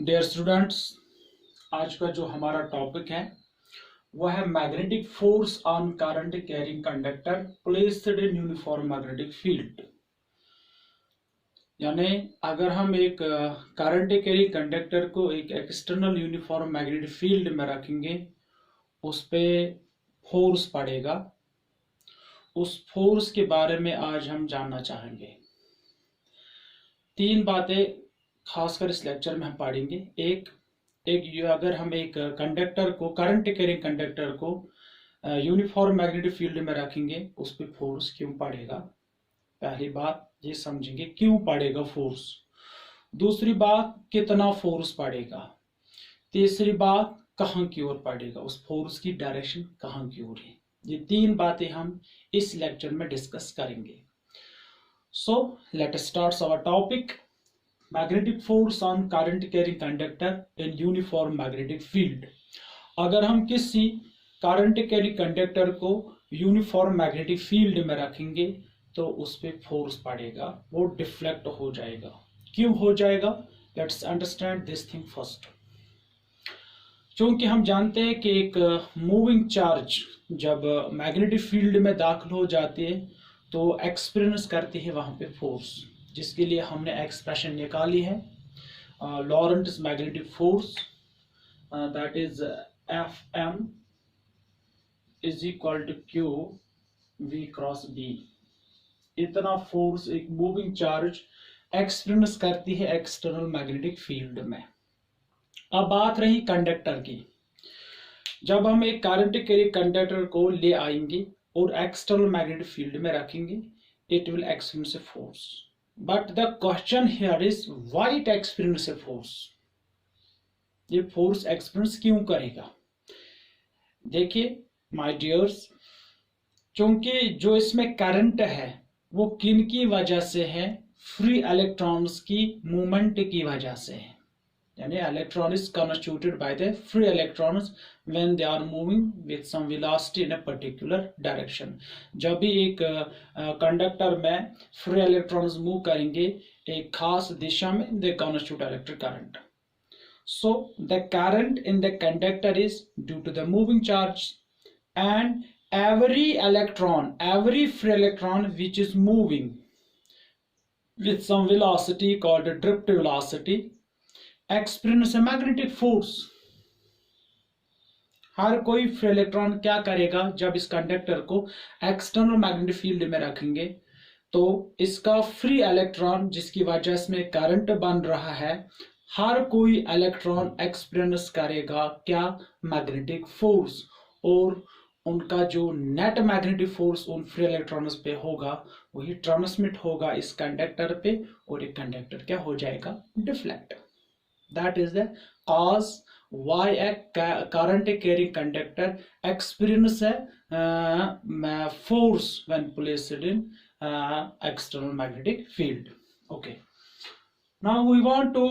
Dear students, आज का जो हमारा टॉपिक है वह है magnetic force on current carrying conductor placed in uniform magnetic field. यानी अगर हम एक करंट कैरिंग कंडक्टर को एक एक्सटर्नल यूनिफॉर्म मैग्नेटिक फील्ड में रखेंगे, उस पे फोर्स पड़ेगा। उस फोर्स के बारे में आज हम जानना चाहेंगे। तीन बातें खासकर इस लेक्चर में हम पढ़ेंगे। एक अगर हम एक कंडक्टर को, करंट कैरिंग कंडक्टर को यूनिफॉर्म मैग्नेटिक फील्ड में रखेंगे, उस पर फोर्स क्यों पड़ेगा। पहली बात ये समझेंगे क्यों पड़ेगा फोर्स। दूसरी बात कितना फोर्स पड़ेगा। तीसरी बात कहाँ की ओर पड़ेगा, उस फोर्स की डायरेक्शन कहाँ की ओर है। ये तीन बातें हम इस लेक्चर में डिस्कस करेंगे। So let us start our topic, magnetic force on current carrying conductor in uniform magnetic field. अगर हम किसी करंट कैरिंग कंडक्टर को यूनिफॉर्म मैग्नेटिक फील्ड में रखेंगे तो उस पर फोर्स पड़ेगा, वो डिफ्लेक्ट हो जाएगा। क्यों हो जाएगा, let's understand this thing first. क्योंकि हम जानते हैं कि एक मूविंग चार्ज जब मैग्नेटिक फील्ड में दाखिल हो जाती है तो एक्सपीरियंस करती है वहां पे फोर्स, जिसके लिए हमने एक्सप्रेशन निकाली है, Lorentz magnetic force, that is Fm is equal to q v cross B. इतना फोर्स एक मूविंग चार्ज एक्सपीरियंस करती है एक्सटर्नल मैग्नेटिक फील्ड में। अब बात रही कंडक्टर की। जब हम एक करंट कैरिंग कंडक्टर को ले आएंगे और एक्सटर्नल मैग्नेटिक फील्ड में रखेंगे, it will experience a force. But the question here is why it experience a force? ये फोर्स एक्सपीरियंस क्यों करेगा। देखिए माय डियर्स, क्योंकि जो इसमें करंट है वो किन की वजह से है, फ्री इलेक्ट्रॉन्स की मूवमेंट की वजह से है। यानी electron is constituted by the free electrons when they are moving with some velocity in a particular direction। जब भी एक कंडक्टर में फ्री इलेक्ट्रॉन्स मूव करेंगे एक खास दिशा में, they constitute electric current। So the current in the conductor is due to the moving charge, and every electron, every free electron which is moving with some velocity called a drift velocity experience है magnetic force. हर कोई free electron क्या करेगा, जब इस conductor को external magnetic field में रखेंगे तो इसका फ्री इलेक्ट्रॉन, जिसकी वजह से करंट बन रहा है, हर कोई इलेक्ट्रॉन एक्सपीरियंस करेगा क्या, मैग्नेटिक फोर्स। और उनका जो नेट मैग्नेटिक फोर्स उन फ्री इलेक्ट्रॉन्स पे होगा वही ट्रांसमिट होगा इस कंडक्टर पे, और एक कंडक्टर क्या हो जाएगा, deflect. That is the cause why a current carrying conductor experience a force when placed in external magnetic field. Okay. Now we want to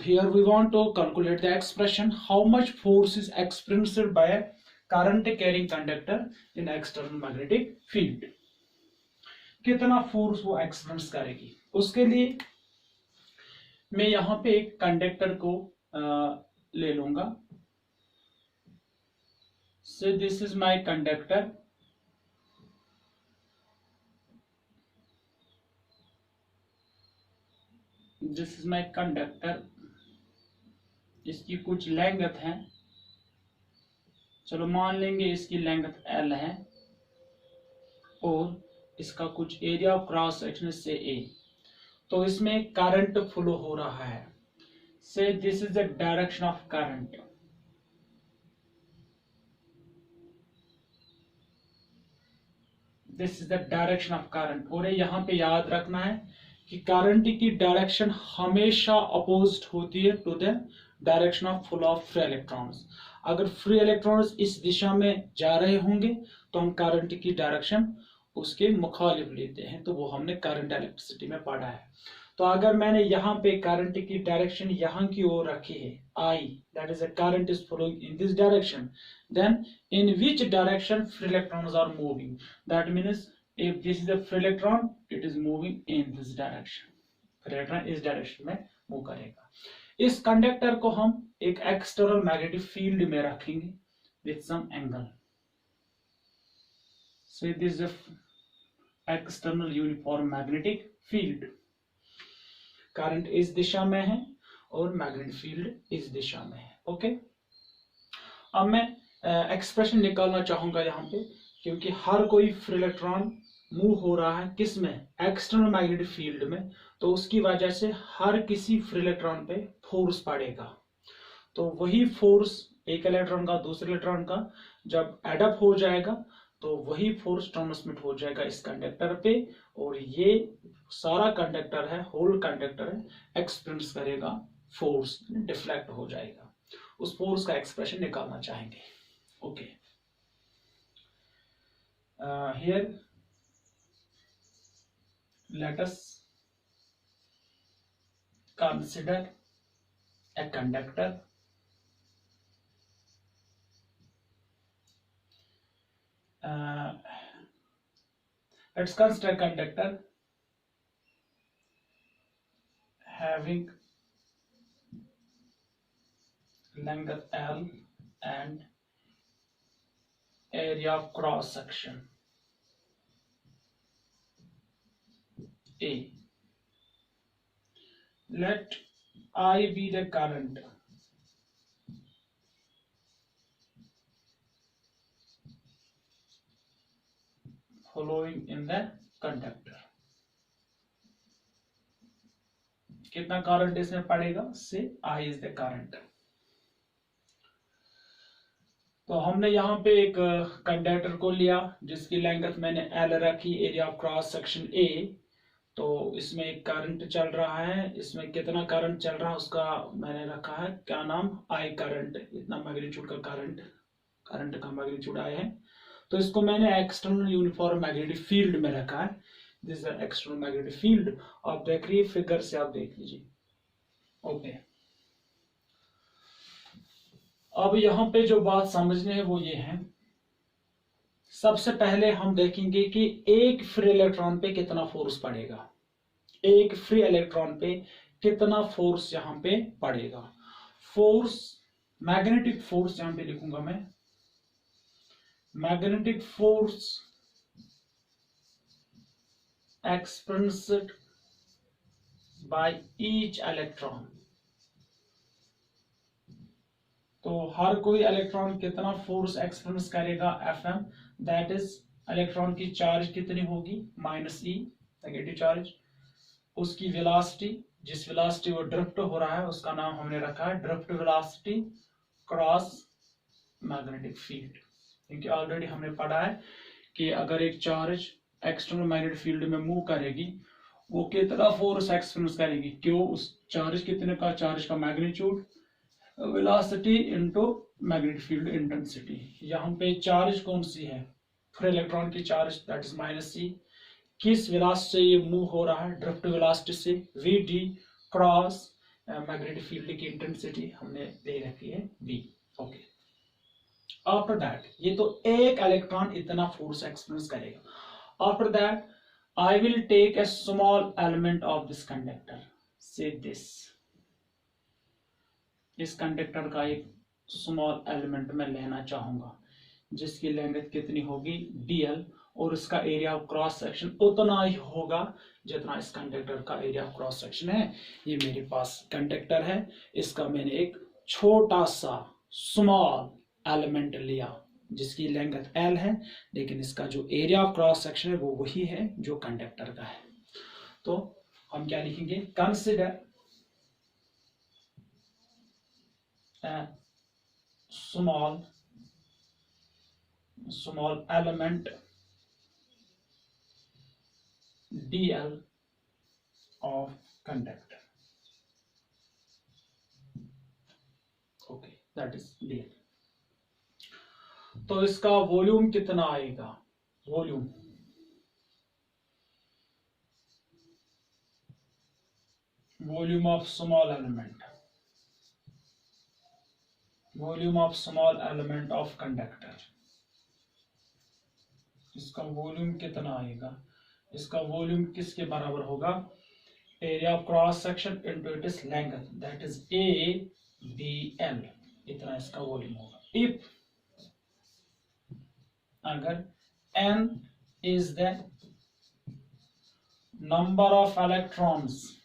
here we want to calculate the expression how much force is experienced by a current carrying conductor in external magnetic field। कितना force वो experience करेगी। उसके लिए मैं यहां पे एक conductor को ले लूंगा। सो this is my conductor. This is my conductor. इसकी कुछ लेंथ है, चलो मान लेंगे इसकी लेंथ L है, और इसका कुछ एरिया ऑफ क्रॉस सेक्शन से A। तो इसमें करंट फ्लो हो रहा है। से this is the direction of current. This is the direction of current. और यहां पे याद रखना है कि करंट की डायरेक्शन हमेशा अपोजिट होती है to the direction of flow of free electrons. अगर फ्री इलेक्ट्रॉन्स इस दिशा में जा रहे होंगे तो हम करंट की डायरेक्शन उसके मुखालिफ लेते हैं, तो वो हमने करंट इलेक्ट्रिसिटी में पढ़ा है। तो अगर मैंने यहाँ पे करंट की डायरेक्शन यहाँ की ओर रखी है I, that is a current is flowing in this direction, then in which direction free electrons are moving, that means if this is a free electron it is moving in this direction, free electron इस direction में move करेगा। इस conductor को हम एक external magnetic field में रखेंगे with some angle. So this is external uniform magnetic field. Current इस दिशा में है और मैग्नेटिक फील्ड इस दिशा में है। ओके, अब मैं एक्सप्रेशन निकालना चाहूंगा यहाँ पे, क्योंकि हर कोई फ्री इलेक्ट्रॉन मूव हो रहा है किस में, एक्सटर्नल मैग्नेटिक फील्ड में, तो उसकी वजह से हर किसी फ्री इलेक्ट्रॉन पे फोर्स पड़ेगा। तो वही फोर्स एक इलेक्ट्रॉन का दूसरे इलेक्ट्रॉन का जब एडअप हो जाएगा तो वही फोर्स ट्रांसमिट हो जाएगा इस कंडक्टर पे, और ये सारा कंडक्टर है, होल कंडक्टर है, एक्सपीरियंस करेगा फोर्स, डिफ्लेक्ट हो जाएगा। उस फोर्स का एक्सप्रेशन निकालना चाहेंगे। Okay, here let us consider a conductor let's consider a conductor having length L and area of cross section A. Let I be the current flowing in the conductor. कितना current इसमें पड़ेगा, से I is the current। तो हमने यहाँ पे एक conductor को लिया जिसकी लेंथ मैंने L रखी, area of cross section A। तो इसमें एक करंट चल रहा है, इसमें कितना करंट चल रहा है उसका मैंने रखा है क्या नाम, I करंट। इतना मैग्नीट्यूड का करंट का मैग्नीट्यूड I है। तो इसको मैंने एक्सटर्नल यूनिफॉर्म मैग्नेटिक फील्ड में रखा है। This is external magnetic field. आप देख रही फिगर से, आप देख लीजिए। ओके, अब यहाँ पे जो बात समझनी है वो ये है, सबसे पहले हम देखेंगे कि एक फ्री इलेक्ट्रॉन पे कितना फोर्स पड़ेगा, एक फ्री इलेक्ट्रॉन पे कितना फोर्स यहाँ पे पड़ेगा। फोर्स, मैग्नेटिक फोर्स यहाँ पे लिखूंगा मैं, magnetic force experienced by each electron। तो हर कोई इलेक्ट्रॉन कितना फोर्स एक्सपीरियंस करेगा, Fm, दैट इज इलेक्ट्रॉन की चार्ज कितनी होगी, -e, नेगेटिव चार्ज, उसकी वेलोसिटी, जिस वेलोसिटी वो ड्रिफ्ट हो रहा है उसका नाम हमने रखा है drift velocity cross magnetic field. क्योंकि ऑलरेडी हमने पढ़ा है कि अगर एक चार्ज एक्सटर्नल मैग्नेटिक फील्ड में मूव करेगी वो कितना फोर्स एक्सपीरियंस करेगी, क्यों, उस चार्ज कितने का, चार्ज का magnitude, velocity into magnetic field intensity. यहाँ पे चार्ज कौन सी है, फ्री इलेक्ट्रॉन की चार्ज, दैट इज -e। किस वेलोसिटी से ये मूव हो रहा है, ड्रिफ्ट वेलोसिटी से, vd क्रॉस मैग्नेटिक फील्ड की इंटेंसिटी हमने दे रखी है v। ओके, आफ्टर दैट ये तो एक इलेक्ट्रॉन इतना फोर्स एक्सपीरियंस करेगा। After that, I will take a small element of this conductor, say this। इस कंडक्टर का एक स्मॉल एलिमेंट मैं लेना चाहूंगा जिसकी लेंथ कितनी होगी, dl, और इसका एरिया ऑफ क्रॉस सेक्शन उतना ही होगा जितना इस कंडक्टर का एरिया ऑफ क्रॉस सेक्शन है। ये मेरे पास कंडक्टर है, इसका मैंने एक छोटा सा स्मॉल एलिमेंट लिया जिसकी लेंथ L है, लेकिन इसका जो एरिया ऑफ क्रॉस सेक्शन है वो वही है जो कंडक्टर का है। तो हम क्या लिखेंगे, consider small element dl of conductor। Okay, that is dl। तो इसका वॉल्यूम कितना आएगा, volume of small element, volume of small element of conductor, इसका वॉल्यूम कितना आएगा, इसका वॉल्यूम किसके बराबर होगा, area of cross section into it is length, that is ABL, इतना इसका वॉल्यूम होगा। इफ अगर N is the number of electrons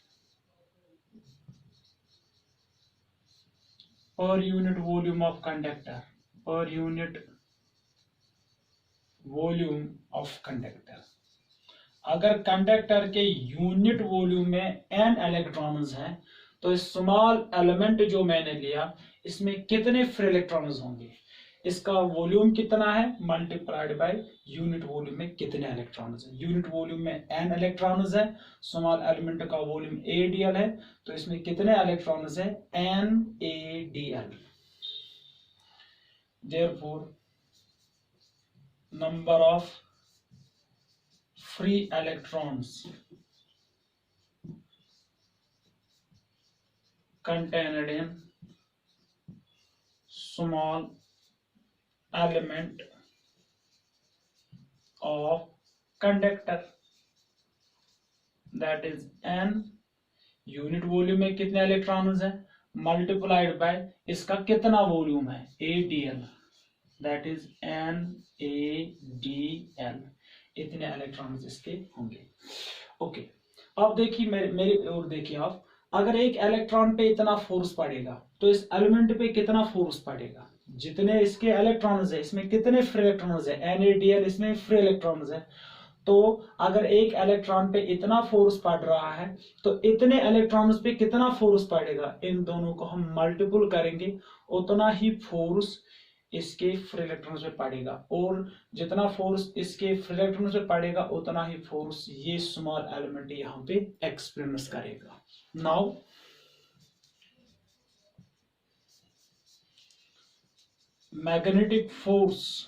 per unit volume of conductor, per unit volume of conductor, अगर कंडक्टर के unit volume में n electrons हैं तो इस स्मॉल एलिमेंट जो मैंने लिया इसमें कितने फ्री इलेक्ट्रॉन्स होंगे, इसका वॉल्यूम कितना है मल्टीप्लाइड बाय यूनिट वॉल्यूम में कितने इलेक्ट्रॉन्स हैं। यूनिट वॉल्यूम में n इलेक्ट्रॉन्स है, स्मॉल एलिमेंट का वॉल्यूम ADL है, तो इसमें कितने इलेक्ट्रॉन्स हैं NaDL। Therefore number of free electrons contained in small element of conductor, that is n, unit volume में कितने इलेक्ट्रॉन्स हैं मल्टीप्लाइड बाय इसका कितना वॉल्यूम है ADL, दैट इज NaDL, इतने इलेक्ट्रॉन्स इसके होंगे। ओके, अब देखिए मेरी और देखिए आप, अगर एक इलेक्ट्रॉन पे इतना फोर्स पड़ेगा तो इस एलिमेंट पे कितना फोर्स पड़ेगा, जितने इसके इलेक्ट्रॉन्स है इसमें कितने फ्री इलेक्ट्रॉन्स है NaDL, इसमें फ्री इलेक्ट्रॉन्स है, तो अगर एक इलेक्ट्रॉन पे इतना फोर्स पड़ रहा है तो इतने इलेक्ट्रॉन्स पे कितना फोर्स पड़ेगा, इन दोनों को हम मल्टीपल करेंगे उतना ही फोर्स इसके फ्री इलेक्ट्रॉन्स पे पड़ेगा, और जितना फोर्स इसके फ्री इलेक्ट्रॉन्स पे पड़ेगा उतना ही फोर्स ये स्मॉल एलिमेंट यहाँ पे एक्सपीरियंस करेगा। Now magnetic force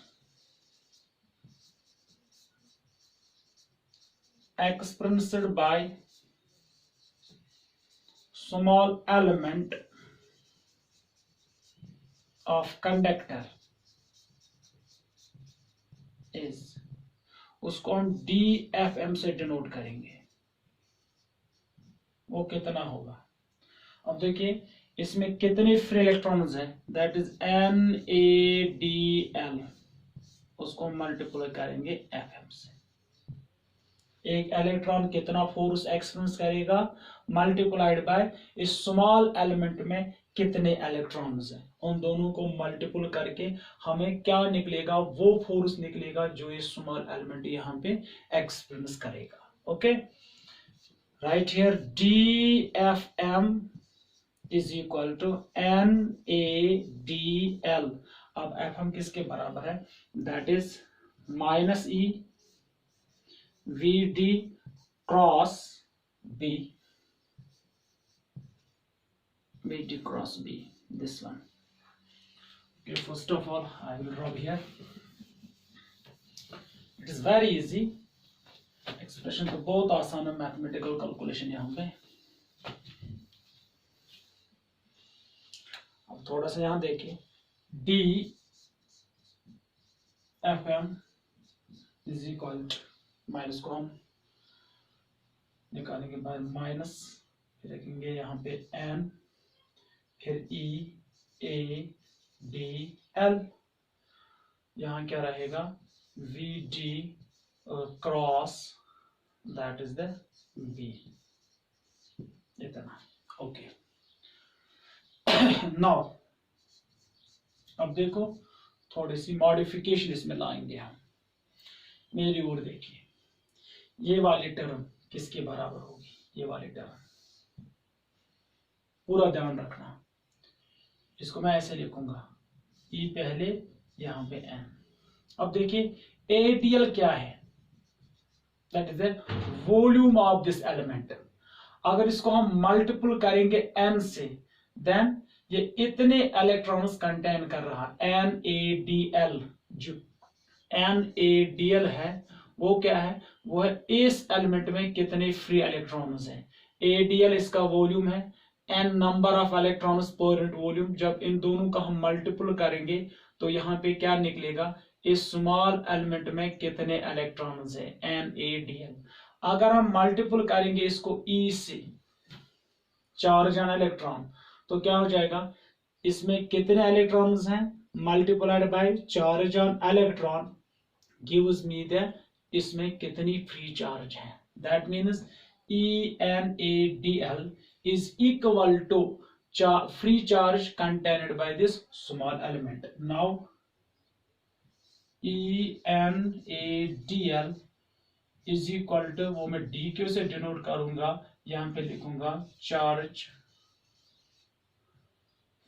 experienced by small element of conductor is, उसको हम DFM से डिनोट करेंगे, वो कितना होगा। अब देखिए इसमें कितने फ्री इलेक्ट्रॉन्स हैं, दैट इज NaDL, उसको मल्टीप्लाई करेंगे FM से। एक इलेक्ट्रॉन कितना फोर्स एक्सपीरियंस करेगा मल्टीप्लाइड बाय इस स्मॉल एलिमेंट में कितने इलेक्ट्रॉन्स हैं, उन दोनों को मल्टीपल करके हमें क्या निकलेगा, वो फोर्स निकलेगा जो ये स्मॉल एलिमेंट यहाँ पे एक्सपीरियंस करेगा। Okay, right here DFM is equal to NaDL। अब FM किसके बराबर है, that is -E VD cross B, VD cross B, this one. Okay, first of all I will draw here, it is very easy, expression तो बहुत आसान है, mathematical calculation यहाँ पे। अब थोड़ा सा यहाँ देखिए, DFM is equal to, minus को हम निकालेंगे बाद माइनस, फिर रखेंगे यहाँ पे N, फिर EADL, यहाँ क्या रहेगा VD cross that is the B, इतना। ओके, नाउ अब देखो थोड़ी सी मॉडिफिकेशन इसमें लाएंगे हम। मेरी ओर देखिए, ये वाली टर्म किसके बराबर होगी, ये वाली टर्म, पूरा ध्यान रखना, इसको मैं ऐसे लिखूंगा E पहले, यहाँ पे N। अब देखिए ADL क्या है, that is the volume of this element. अगर इसको हम मल्टीपल करेंगे N से, देन ये इतने इलेक्ट्रॉन्स कंटेन कर रहा है। NaDL, जो NaDL है वो क्या है, वो है इस एलिमेंट में कितने फ्री इलेक्ट्रॉन्स हैं। ADL इसका वॉल्यूम है, N number of electrons per unit volume. जब इन दोनों का हम मल्टीपल करेंगे तो यहाँ पे क्या निकलेगा, इस स्मॉल एलिमेंट में कितने इलेक्ट्रॉन्स हैं NaDL। अगर हम मल्टीपल करेंगे इसको E से, चार्ज एंड इलेक्ट्रॉन, तो क्या हो जाएगा, इसमें कितने इलेक्ट्रॉन्स हैं multiplied by charge and electron gives me the इसमें कितनी फ्री चार्ज है। That means ENADL is equal to free charge contained by this small element. Now ENADL is equal to, वो मैं DQ से डिनोट करूंगा, यहां पे लिखूंगा charge,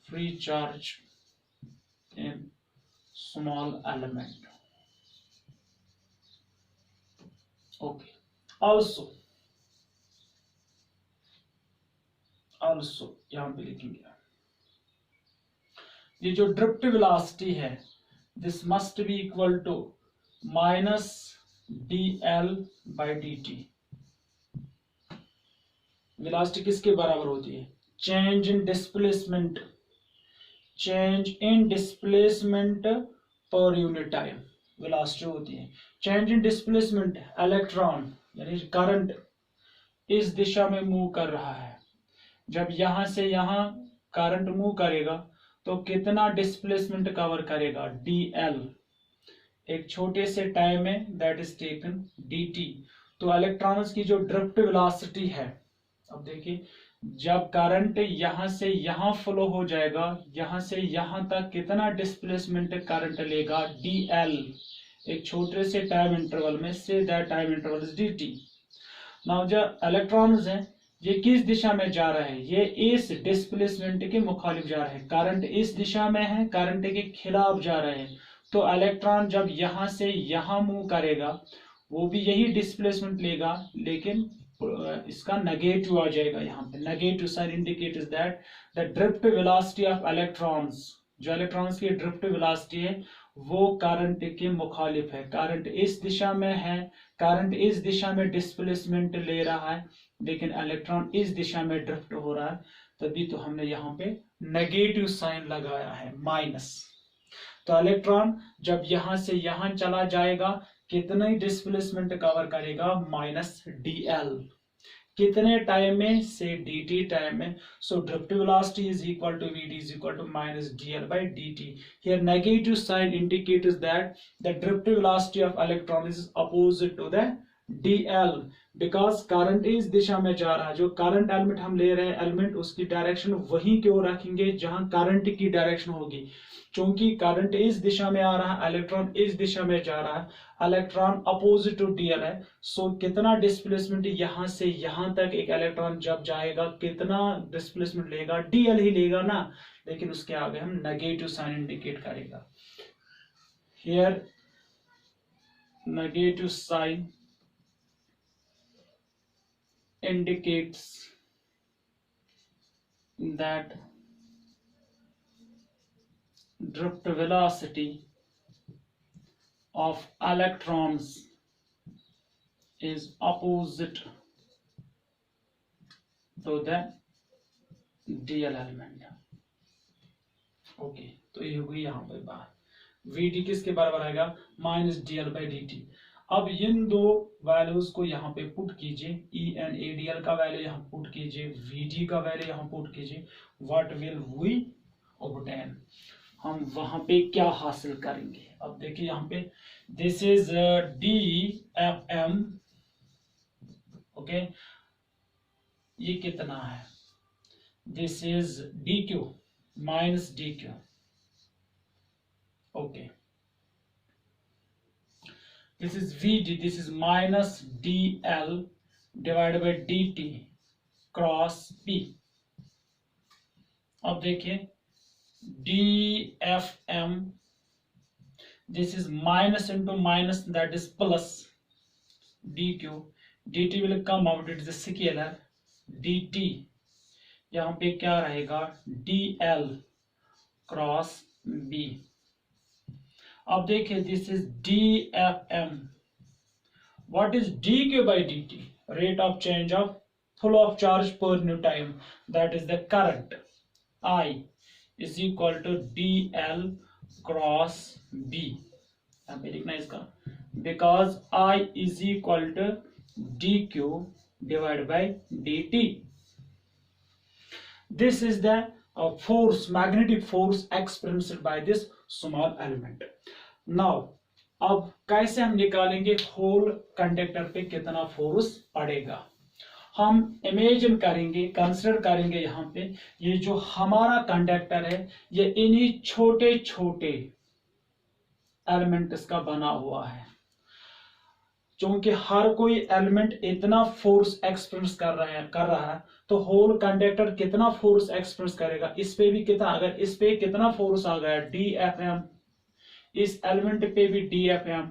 free charge in small element. Okay, also यहां पे लिखेंगे ये जो ड्रिफ्ट वेलोसिटी है, this must be equal to minus dl by dt। Velocity किसके बराबर होती है, change in displacement, change in displacement पर यूनिट टाइम वेलोसिटी होती है। चेंज इन डिस्प्लेसमेंट, इलेक्ट्रॉन यानी करंट इस दिशा में मूव कर रहा है, जब यहां से यहां करंट मूव करेगा तो कितना डिस्प्लेसमेंट कवर करेगा, dl, एक छोटे से टाइम में दैट इज टेकन dt। तो इलेक्ट्रॉन्स की जो ड्रिफ्ट वेलोसिटी है, अब देखिए जब करंट यहां से यहां फ्लो हो जाएगा, यहां से यहां तक कितना डिस्प्लेसमेंट करंट लेगा, dl, एक छोटे से टाइम इंटरवल में, say that time interval is dt। Now जो इलेक्ट्रॉन्स हैं ये किस दिशा में जा रहे हैं, ये इस डिस्प्लेसमेंट के मुखालिफ जा रहे हैं, करंट इस दिशा में है, करंट के खिलाफ जा रहे हैं। तो इलेक्ट्रॉन जब यहां से यहां मूव करेगा वो भी यही डिस्प्लेसमेंट लेगा, लेकिन इसका नेगेटिव आ जाएगा, यहाँ पे negative sign indicates that the drift velocity of electrons, जो इलेक्ट्रॉन्स की ड्रिफ्ट वेलोसिटी है वो करंट के मुखालिफ है। करंट इस दिशा में है, करंट इस दिशा में डिस्प्लेसमेंट ले रहा है, लेकिन इलेक्ट्रॉन इस दिशा में ड्रिफ्ट हो रहा है, तभी तो हमने यहाँ पे नेगेटिव साइन लगाया है, माइनस। तो इलेक्ट्रॉन जब यहां से यहां चला जाएगा कितना ही डिस्प्लेसमेंट कवर करेगा, माइनस dl, कितने टाइम में, से dt टाइम में। So drift velocity is equal to vd is equal to minus dl by dt। Here negative sign indicates that the drift velocity of electron is opposite to the dl, because current इस दिशा में जा रहा है, जो current element हम ले रहे हैं एलिमेंट, उसकी डायरेक्शन वहीं क्यों रखेंगे जहां करंट की डायरेक्शन होगी। क्योंकि करंट इस दिशा में आ रहा है, इलेक्ट्रॉन इस दिशा में जा रहा है, इलेक्ट्रॉन अपोजिट टू dl है। सो कितना डिस्प्लेसमेंट यहां से यहां तक एक इलेक्ट्रॉन जब जाएगा कितना डिस्प्लेसमेंट लेगा, dl ही लेगा ना, लेकिन उसके आगे हम नेगेटिव साइन इंडिकेट करेगा। Here negative sign indicates that drift velocity of electrons is opposite to the dl element। Okay, तो ये होगी यहाँ पे बात, vd किसके बराबर आएगा, माइनस dl बाई dt। अब इन दो वैल्यूज को यहाँ पे पुट कीजिए, ENADL का वैल्यू यहाँ पुट कीजिए, VD का वैल्यू यहाँ पुट कीजिए, व्हाट विल वी ऑब्टेन, हम वहां पे क्या हासिल करेंगे। अब देखिए यहाँ पे दिस इज DFM, ओके, ये कितना है, this is DQ minus DQ, okay, this is VD, this is minus DL divided by DT cross P। अब देखिए DFM, this is minus into minus, that is plus DQ, DT will come out, it is a scalar, DT यहाँ पे क्या रहेगा, DL cross B। अब देखिए this is DFM, what is DQ by DT, rate of change of flow of charge per unit time, that is the current, I is equal to DL cross B। यहाँ पे लिखना है इसका, because I is equal to DQ divide by DT। This is the force, magnetic force experienced by this small element. Now अब कैसे हम निकालेंगे whole conductor पे कितना फोर्स पड़ेगा? हम इमेजिन करेंगे, कंसिडर करेंगे यहाँ पे ये जो हमारा कंडक्टर है ये इन्हीं छोटे छोटे एलिमेंट्स का बना हुआ है। क्योंकि हर कोई एलिमेंट इतना फोर्स एक्सपीरियंस कर रहा है तो होल कंडक्टर कितना फोर्स एक्सपीरियंस करेगा? इस पे भी कितना, अगर इस पे कितना फोर्स आ गया DFM, इस एलिमेंट पे भी DFM,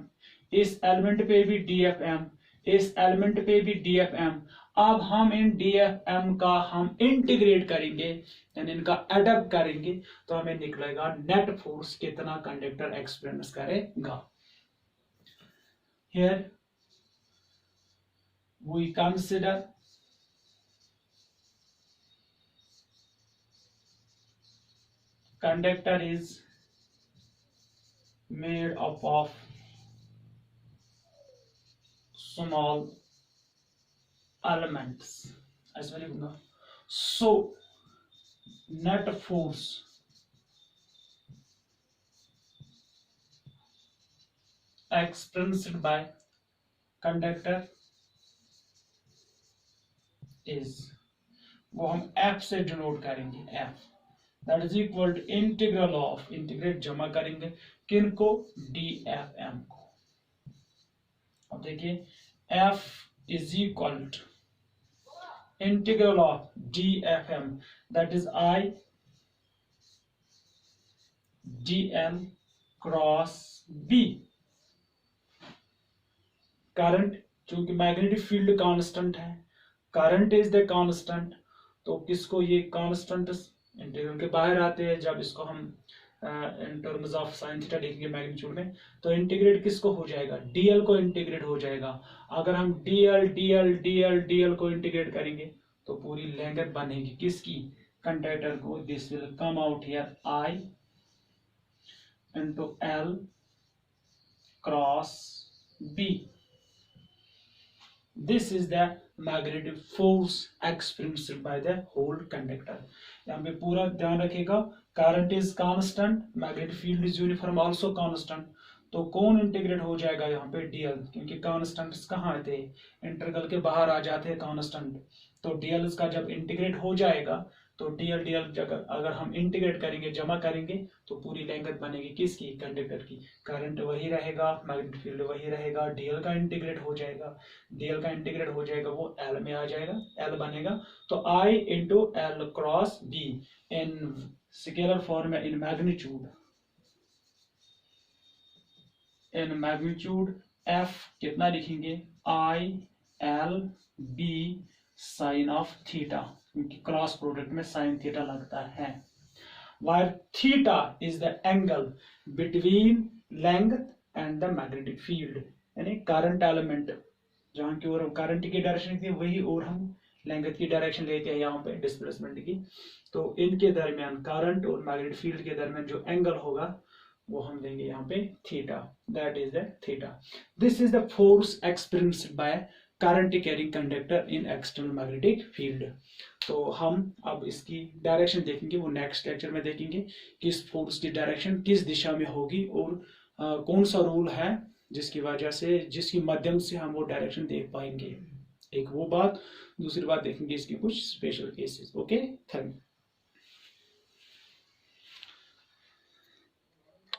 इस एलिमेंट पे भी DFM, इस एलिमेंट पे भी DFM। अब हम इन DFM का हम इंटीग्रेट करेंगे, यानी इनका एडअप करेंगे, तो हमें निकलेगा नेट फोर्स कितना कंडक्टर एक्सपीरियंस करेगा। Here we consider conductor is made up of small elements, ऐसा लिखूंगा। So net force experienced by conductor is, वो हम F से डिनोट करेंगे, F that is equal to integral of, integrate जमा करेंगे किनको? DFM को। अब देखिए F is equal to integral of DFM that is I DL cross B। Current, चूंकि मैग्नेटिक फील्ड कांस्टेंट है, करंट इज द कांस्टेंट, तो किसको ये कांस्टेंट इंटीग्रल के बाहर आते हैं जब इसको हम in terms of sine theta देखेंगे मैग्नीट्यूड में, तो इंटीग्रेट किसको हो जाएगा? DL को इंटीग्रेट हो जाएगा। अगर हम DL को इंटीग्रेट करेंगे तो पूरी लेंथ बनेगी किसकी? कंडक्टर को। This will come out here I into L cross B। This is the magnetic force experienced by the whole conductor। यहाँ पे पूरा ध्यान रखिएगा, current is constant, magnetic field is uniform also constant, तो कौन इंटीग्रेट हो जाएगा यहाँ पे? DL, क्योंकि कांस्टेंट्स कहाँ आते हैं? इंटीग्रल के बाहर आ जाते हैं कांस्टेंट, तो DL का जब इंटीग्रेट हो जाएगा तो DL जगह अगर हम इंटीग्रेट करेंगे, जमा करेंगे, तो पूरी लेंथ बनेगी किसकी? कंडक्टर की। करंट वही रहेगा, मैग्नेटिक फील्ड वही रहेगा, DL का इंटीग्रेट हो जाएगा, DL का इंटीग्रेट हो जाएगा वो L में आ जाएगा, L बनेगा, तो I into L cross B in scalar form में, इन मैग्नीट्यूड F कितना लिखेंगे? I L B sine of theta, क्योंकि क्रॉस प्रोडक्ट में साइन थीटा लगता है। Where theta is the angle between length and the magnetic field, यानी current element जहां की ओर करंट की डायरेक्शन थी वही और हम लेंथ की डायरेक्शन लेते हैं यहाँ पे डिस्प्लेसमेंट की, तो इनके दरमियान करंट और मैग्नेटिक फील्ड के दरमियान जो एंगल होगा वो हम लेंगे यहाँ पे theta, that is the theta. This is the force experienced by current carrying conductor in external magnetic field. तो हम अब इसकी डायरेक्शन देखेंगे, वो नेक्स्ट लेक्चर में देखेंगे किस फोर्स की डायरेक्शन किस दिशा में होगी और कौन सा रूल है जिसकी वजह से, जिसकी माध्यम से हम वो डायरेक्शन देख पाएंगे। एक वो बात, दूसरी बात देखेंगे इसकी कुछ special cases. Okay, thank you.